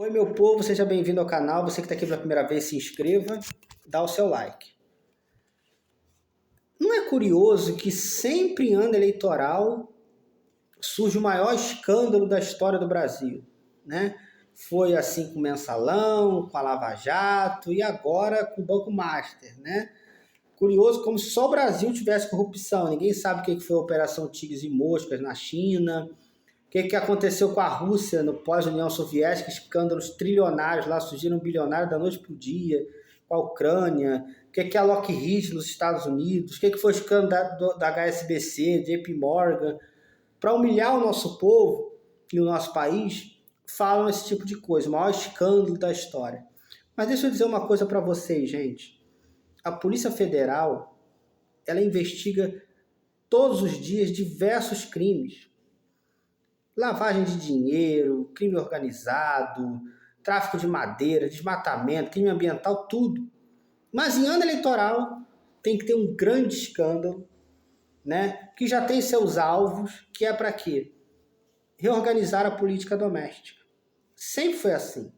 Oi, meu povo, seja bem-vindo ao canal. Você que está aqui pela primeira vez, se inscreva, dá o seu like. Não é curioso que sempre em ano eleitoral surge o maior escândalo da história do Brasil, né? Foi assim com o Mensalão, com a Lava Jato e agora com o Banco Master, né? Curioso como se só o Brasil tivesse corrupção. Ninguém sabe o que foi a Operação Tigres e Moscas na China. O que aconteceu com a Rússia no pós-União Soviética, escândalos trilionários lá, surgiram bilionários da noite para o dia, com a Ucrânia, o que é a Lockheed nos Estados Unidos, o que foi o escândalo da HSBC, JP Morgan. Para humilhar o nosso povo e o nosso país, falam esse tipo de coisa, o maior escândalo da história. Mas deixa eu dizer uma coisa para vocês, gente. A Polícia Federal, ela investiga todos os dias diversos crimes. Lavagem de dinheiro, crime organizado, tráfico de madeira, desmatamento, crime ambiental, tudo. Mas em ano eleitoral tem que ter um grande escândalo, né, que já tem seus alvos, que é para quê? Reorganizar a política doméstica. Sempre foi assim.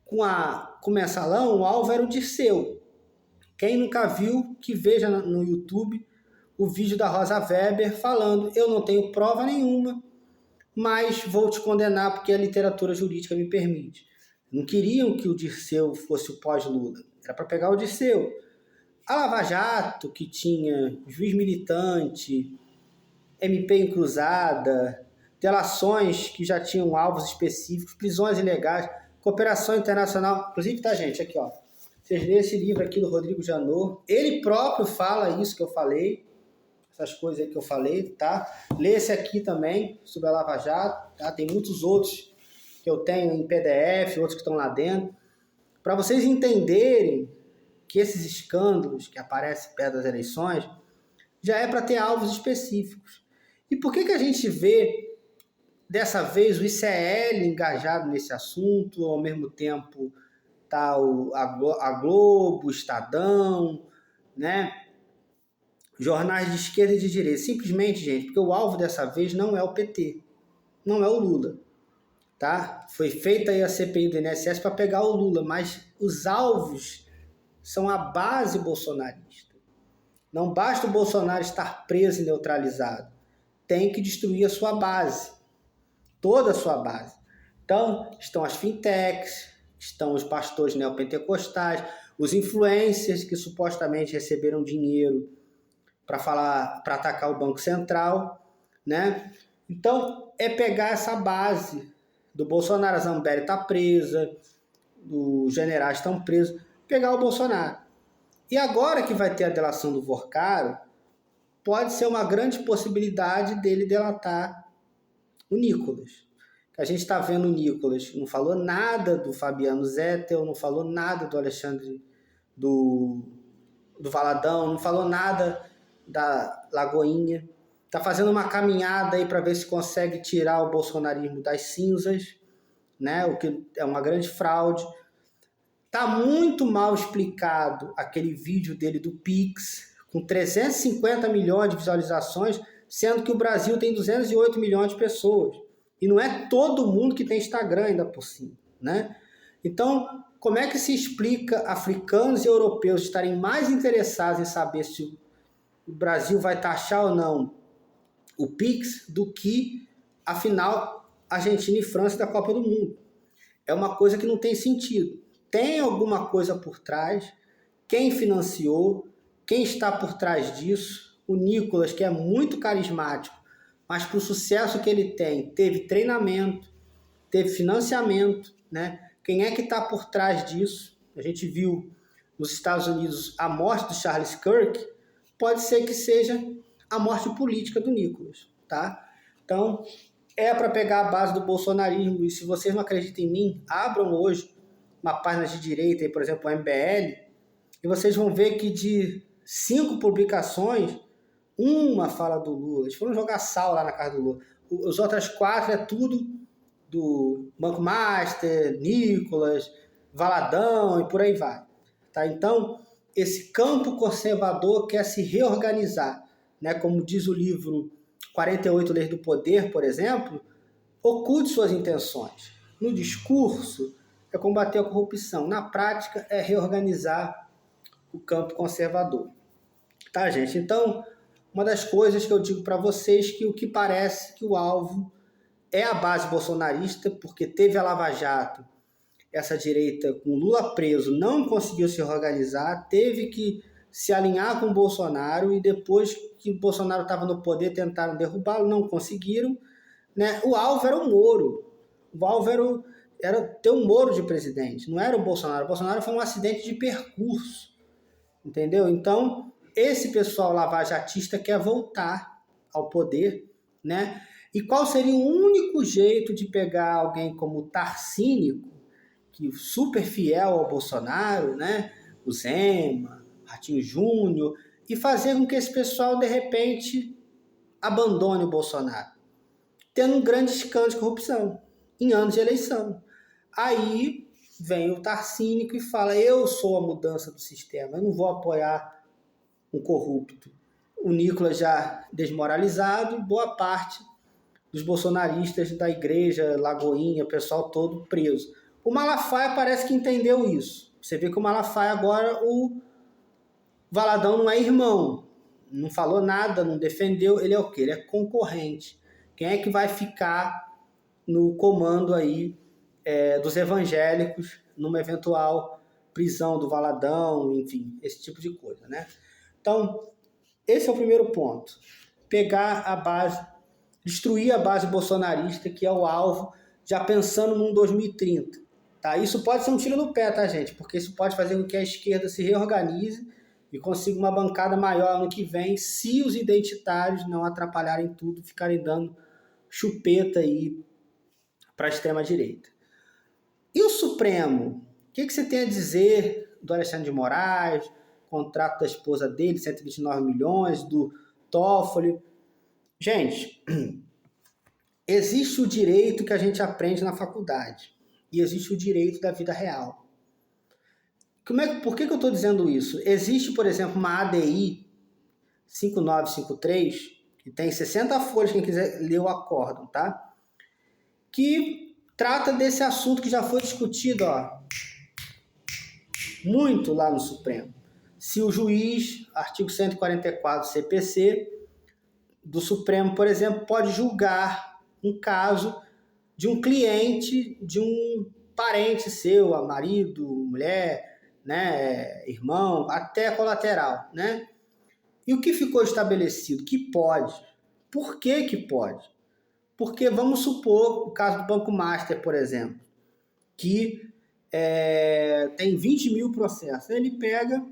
Com o Mensalão, o alvo era o Dirceu. Quem nunca viu, que veja no YouTube o vídeo da Rosa Weber falando: eu não tenho prova nenhuma, mas vou te condenar porque a literatura jurídica me permite. Não queriam que o Dirceu fosse o pós-Lula. Era para pegar o Dirceu. A Lava Jato, que tinha juiz militante, MP encruzada, delações que já tinham alvos específicos, prisões ilegais, cooperação internacional. Inclusive, tá, gente, aqui, ó. Vocês lêem esse livro aqui do Rodrigo Janot. Ele próprio fala isso que eu falei. Essas coisas aí que eu falei, tá? Lê esse aqui também, sobre a Lava Jato, tá? Tem muitos outros que eu tenho em PDF, outros que estão lá dentro. Para vocês entenderem que esses escândalos que aparecem perto das eleições já é para ter alvos específicos. E por que a gente vê, dessa vez, o ICL engajado nesse assunto, ao mesmo tempo tá a Globo, o Estadão, né? Jornais de esquerda e de direita. Simplesmente, gente, porque o alvo dessa vez não é o PT, não é o Lula, tá? Foi feita aí a CPI do INSS para pegar o Lula, mas os alvos são a base bolsonarista. Não basta o Bolsonaro estar preso e neutralizado, tem que destruir a sua base, toda a sua base. Então, estão as fintechs, estão os pastores neopentecostais, os influencers que supostamente receberam dinheiro para atacar o Banco Central, né? Então, é pegar essa base do Bolsonaro. A Zambelli está presa, os generais estão presos, pegar o Bolsonaro. E agora que vai ter a delação do Vorcaro, pode ser uma grande possibilidade dele delatar o Nicolas. A gente está vendo o Nicolas, não falou nada do Fabiano Zettel, não falou nada do Alexandre do Valadão, não falou nada da Lagoinha. Está fazendo uma caminhada aí para ver se consegue tirar o bolsonarismo das cinzas, né? O que é uma grande fraude. Está muito mal explicado aquele vídeo dele do Pix, com 350 milhões de visualizações, sendo que o Brasil tem 208 milhões de pessoas. E não é todo mundo que tem Instagram ainda por cima, né? Então, como é que se explica africanos e europeus estarem mais interessados em saber se o Brasil vai taxar ou não o Pix do que a final Argentina e França da Copa do Mundo? É uma coisa que não tem sentido. Tem alguma coisa por trás? Quem financiou? Quem está por trás disso? O Nicolas, que é muito carismático, mas para o sucesso que ele tem, teve treinamento, teve financiamento, né? Quem é que está por trás disso? A gente viu nos Estados Unidos a morte do Charles Kirk, pode ser que seja a morte política do Nicolas, tá? Então, é para pegar a base do bolsonarismo, e se vocês não acreditam em mim, abram hoje uma página de direita, por exemplo, o MBL, e vocês vão ver que de 5 publicações, uma fala do Lula. Eles foram jogar sal lá na casa do Lula. As outras 4 é tudo do Banco Master, Nicolas, Valadão e por aí vai. Tá? Então, esse campo conservador quer se reorganizar, né? Como diz o livro 48 Leis do Poder, por exemplo, oculte suas intenções. No discurso, é combater a corrupção. Na prática, é reorganizar o campo conservador. Tá, gente? Então, uma das coisas que eu digo para vocês que o que parece que o alvo é a base bolsonarista, porque teve a Lava Jato, essa direita com Lula preso não conseguiu se organizar, teve que se alinhar com o Bolsonaro e depois que o Bolsonaro estava no poder tentaram derrubá-lo, não conseguiram, né? O alvo era o Moro, o alvo era ter um Moro de presidente, não era o Bolsonaro. O Bolsonaro foi um acidente de percurso, entendeu? Então, esse pessoal lavajatista quer voltar ao poder, né? E qual seria o único jeito de pegar alguém como o Tarcínico, que super fiel ao Bolsonaro, né? O Zema, Ratinho Júnior, e fazer com que esse pessoal, de repente, abandone o Bolsonaro, tendo um grande escândalo de corrupção em anos de eleição. Aí vem o Tarcínico e fala, eu sou a mudança do sistema, eu não vou apoiar um corrupto. O Nicolas já desmoralizado, boa parte dos bolsonaristas da igreja, Lagoinha, o pessoal todo preso. O Malafaia parece que entendeu isso. Você vê que o Malafaia agora, o Valadão não é irmão, não falou nada, não defendeu, ele é o quê? Ele é concorrente. Quem é que vai ficar no comando aí dos evangélicos numa eventual prisão do Valadão, enfim, esse tipo de coisa, né? Então, esse é o primeiro ponto. Pegar a base, destruir a base bolsonarista, que é o alvo, já pensando num 2030. Tá? Isso pode ser um tiro no pé, tá, gente? Porque isso pode fazer com que a esquerda se reorganize e consiga uma bancada maior ano que vem, se os identitários não atrapalharem tudo, ficarem dando chupeta aí para a extrema-direita. E o Supremo? O que você tem a dizer do Alexandre de Moraes, contrato da esposa dele, 129 milhões, do Toffoli? Gente, existe o direito que a gente aprende na faculdade e existe o direito da vida real. Por que eu estou dizendo isso? Existe, por exemplo, uma ADI 5953, que tem 60 folhas, quem quiser ler o acórdão, tá? Que trata desse assunto que já foi discutido muito lá no Supremo. Se o juiz, artigo 144 CPC, do Supremo, por exemplo, pode julgar um caso de um cliente, de um parente seu, marido, mulher, né, irmão, até colateral, né? E o que ficou estabelecido? Que pode. Por que que pode? Porque vamos supor o caso do Banco Master, por exemplo, que tem 20 mil processos. Ele pega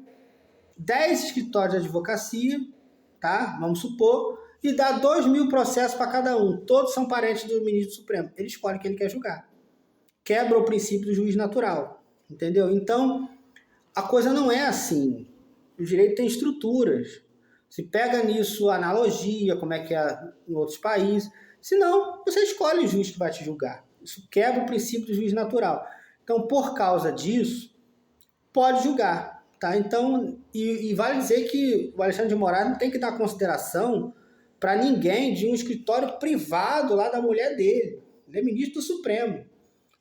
10 escritórios de advocacia, tá? Vamos supor, e dá 2 mil processos para cada um. Todos são parentes do ministro Supremo. Ele escolhe quem ele quer julgar. Quebra o princípio do juiz natural, entendeu? Então, a coisa não é assim. O direito tem estruturas. Se pega nisso a analogia, como é que é em outros países. Senão, você escolhe o juiz que vai te julgar. Isso quebra o princípio do juiz natural. Então, por causa disso, pode julgar. Tá? Então, e vale dizer que o Alexandre de Moraes não tem que dar consideração para ninguém de um escritório privado lá da mulher dele. Ele é ministro do Supremo.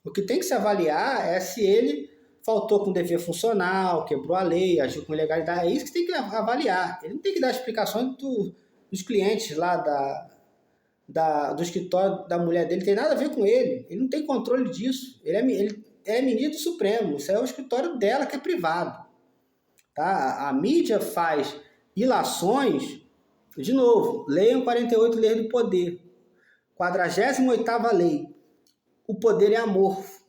O que tem que se avaliar é se ele faltou com dever funcional, quebrou a lei, agiu com ilegalidade. É isso que tem que avaliar. Ele não tem que dar explicações dos clientes lá do escritório da mulher dele. Tem nada a ver com ele. Ele não tem controle disso. Ele é ministro do Supremo. Isso é o escritório dela, que é privado. Tá? A mídia faz ilações. De novo, leiam 48 Leis do Poder. 48ª lei. O poder é amorfo.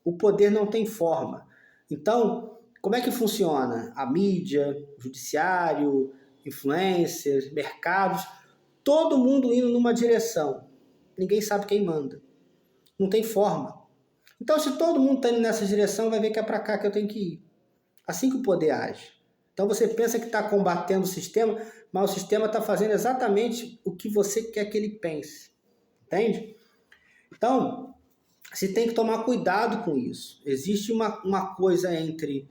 O poder não tem forma. Então, como é que funciona? A mídia, o judiciário, influencers, mercados, todo mundo indo numa direção. Ninguém sabe quem manda. Não tem forma. Então, se todo mundo está indo nessa direção, vai ver que é para cá que eu tenho que ir. Assim que o poder age. Então, você pensa que está combatendo o sistema, mas o sistema está fazendo exatamente o que você quer que ele pense. Entende? Então, você tem que tomar cuidado com isso. Existe uma coisa entre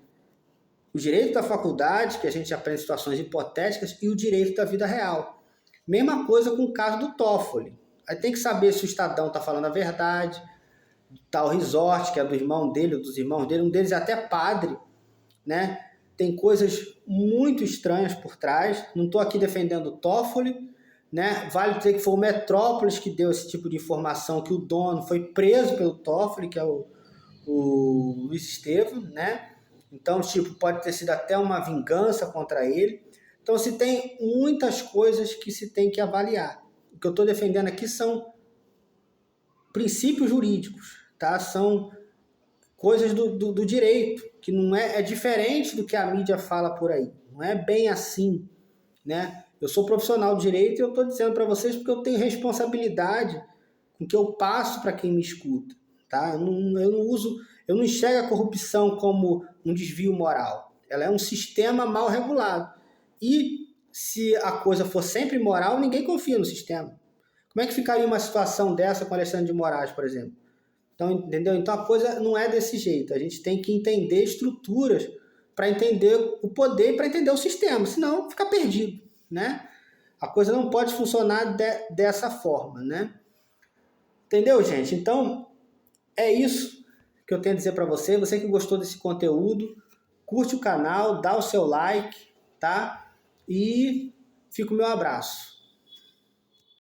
o direito da faculdade, que a gente aprende situações hipotéticas, e o direito da vida real. Mesma coisa com o caso do Toffoli. Aí tem que saber se o Estadão está falando a verdade, tal resort, que é do irmão dele, ou dos irmãos dele, um deles é até padre, né? Tem coisas muito estranhas por trás. Não estou aqui defendendo o Toffoli, né? Vale dizer que foi o Metrópolis que deu esse tipo de informação, que o dono foi preso pelo Toffoli, que é o Luiz Estevam, né? Então, tipo, pode ter sido até uma vingança contra ele. Então, se tem muitas coisas que se tem que avaliar. O que eu estou defendendo aqui são princípios jurídicos, tá? São coisas do direito, que não é diferente do que a mídia fala por aí. Não é bem assim, né? Eu sou profissional de direito e eu estou dizendo para vocês porque eu tenho responsabilidade com o que eu passo para quem me escuta, tá? Eu não enxergo a corrupção como um desvio moral. Ela é um sistema mal regulado. E se a coisa for sempre moral, ninguém confia no sistema. Como é que ficaria uma situação dessa com Alexandre de Moraes, por exemplo? Então, entendeu? Então a coisa não é desse jeito. A gente tem que entender estruturas para entender o poder e para entender o sistema, senão fica perdido, né? A coisa não pode funcionar dessa forma, né? Entendeu, gente? Então, é isso que eu tenho a dizer para você. Você que gostou desse conteúdo, curte o canal, dá o seu like, tá? E fica o meu abraço.